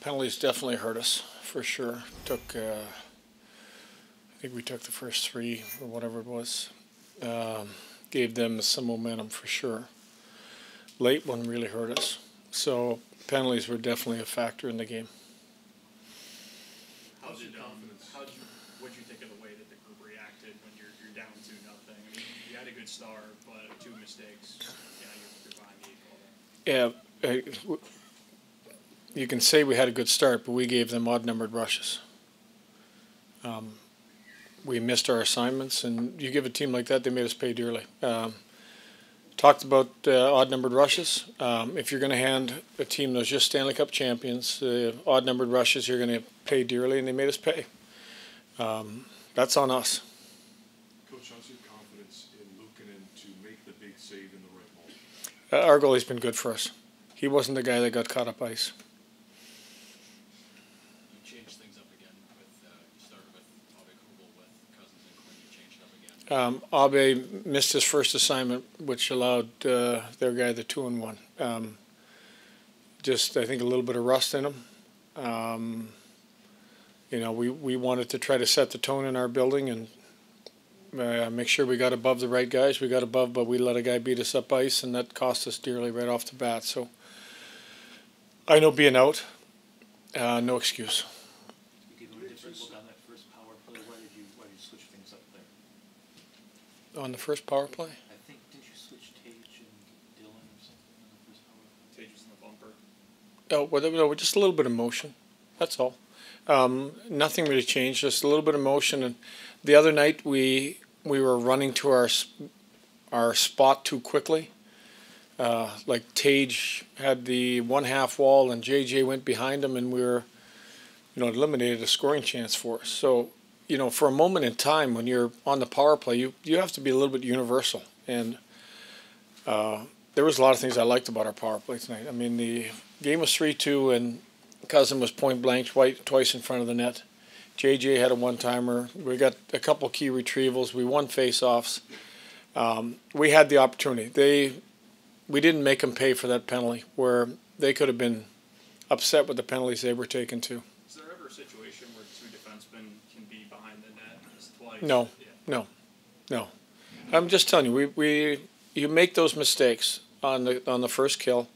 Penalties definitely hurt us, for sure. I think we took the first three, or whatever it was. Gave them some momentum, for sure. Late one really hurt us. So penalties were definitely a factor in the game. What'd you think of the way that the group reacted when you're down 2-0? I mean, you had a good start, but two mistakes, you're behind the eight ball there. Yeah, you can say we had a good start, but we gave them odd-numbered rushes. We missed our assignments, and you give a team like that, they made us pay dearly. Talked about odd-numbered rushes. If you're going to hand a team that's just Stanley Cup champions odd-numbered rushes, you're going to pay dearly, and they made us pay. That's on us. Coach, how's your confidence in Luukkonen to make the big save in the right moment? Our goalie's been good for us. He wasn't the guy that got caught up ice. You changed things up again. You started with Abe Kubel with Cousins and Quinn. You changed it up again. Abe missed his first assignment, which allowed their guy the 2-1. Just, I think, a little bit of rust in him. We wanted to try to set the tone in our building and make sure we got above the right guys. We got above, but we let a guy beat us up ice, and that cost us dearly right off the bat. So I know being out, no excuse. You gave him a different look on that first power play. Why did you switch things up there? On the first power play? I think, did you switch Tage and Dylan or something on the first power play? Tage was in the bumper. Oh, well, just a little bit of motion. That's all. Nothing really changed, just a little bit of motion. And the other night we were running to our spot too quickly. Like Tage had the one half wall and JJ went behind him, and we were, eliminated a scoring chance for us. So, for a moment in time when you're on the power play, you have to be a little bit universal. And there was a lot of things I liked about our power play tonight. I mean, the game was 3-2, and Cousin was point blank twice in front of the net. JJ had a one-timer. We got a couple key retrievals. We won face-offs. We had the opportunity. We didn't make them pay for that penalty, where they could have been upset with the penalties they were taking too. Is there ever a situation where two defensemen can be behind the net twice? No, yeah. No. I'm just telling you, you make those mistakes on the first kill.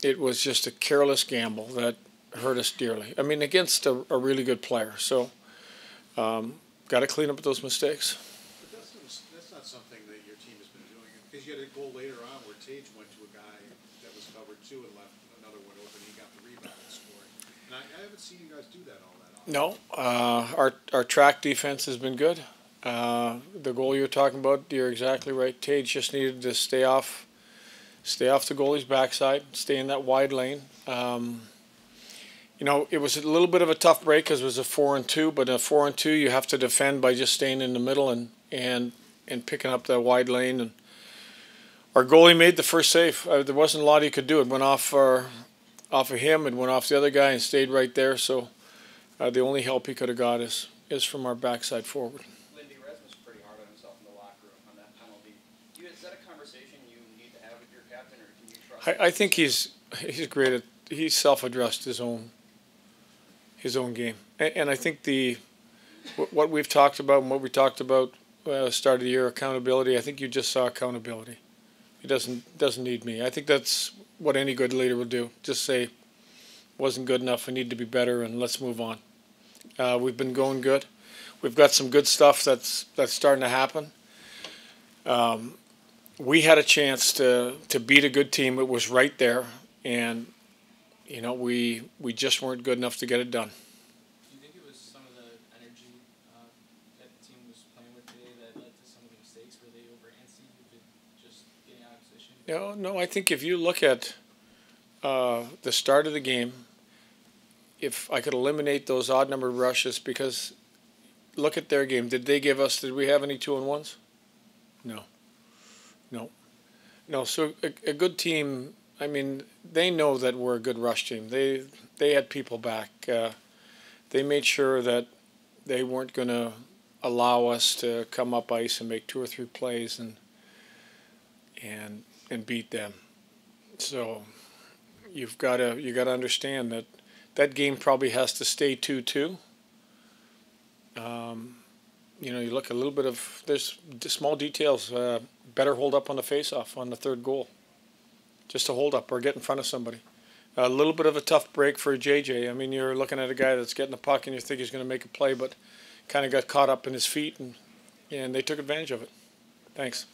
It was just a careless gamble that hurt us dearly. I mean, against a really good player. So, got to clean up those mistakes. But that's not something that your team has been doing. Because you had a goal later on where Tage went to a guy that was covered too and left another one open. He got the rebound and scored. And I haven't seen you guys do that all that often. No, our track defense has been good. The goal you're talking about, you're exactly right. Tage just needed to stay off the goalie's backside, stay in that wide lane. It was a little bit of a tough break because it was a 4-2, but a 4-2 you have to defend by just staying in the middle and picking up that wide lane. And our goalie made the first save. There wasn't a lot he could do. It went off of him, it went off the other guy and stayed right there. So the only help he could have got is from our backside forward. Lindy Ruff was pretty hard on himself in the locker room on that penalty. Is that a conversation you need to have with your captain, or can you trust him? I think he's great at he's self-addressed his own game, and I think what we've talked about and what we talked about start of the year, accountability. I think you just saw accountability. He doesn't need me. I think that's what any good leader will do. Just say, wasn't good enough. I need to be better, and let's move on. We've been going good. We've got some good stuff that's starting to happen. We had a chance to beat a good team. It was right there, and we just weren't good enough to get it done. Do you think it was some of the energy that the team was playing with today that led to some of the mistakes? Were they over antsy with just getting out of position? No. I think if you look at the start of the game, if I could eliminate those odd-numbered rushes, because look at their game. Did we have any 2-on-1s? No. So a good team, I mean, they know that we're a good rush team. They had people back. They made sure that they weren't going to allow us to come up ice and make 2 or 3 plays and beat them. So, you got to understand that that game probably has to stay 2-2. You look a little bit of there's small details. Better hold up on the face-off on the third goal, just to hold up or get in front of somebody. A little bit of a tough break for JJ. I mean, you're looking at a guy that's getting the puck and you think he's going to make a play, but kind of got caught up in his feet, and they took advantage of it. Thanks.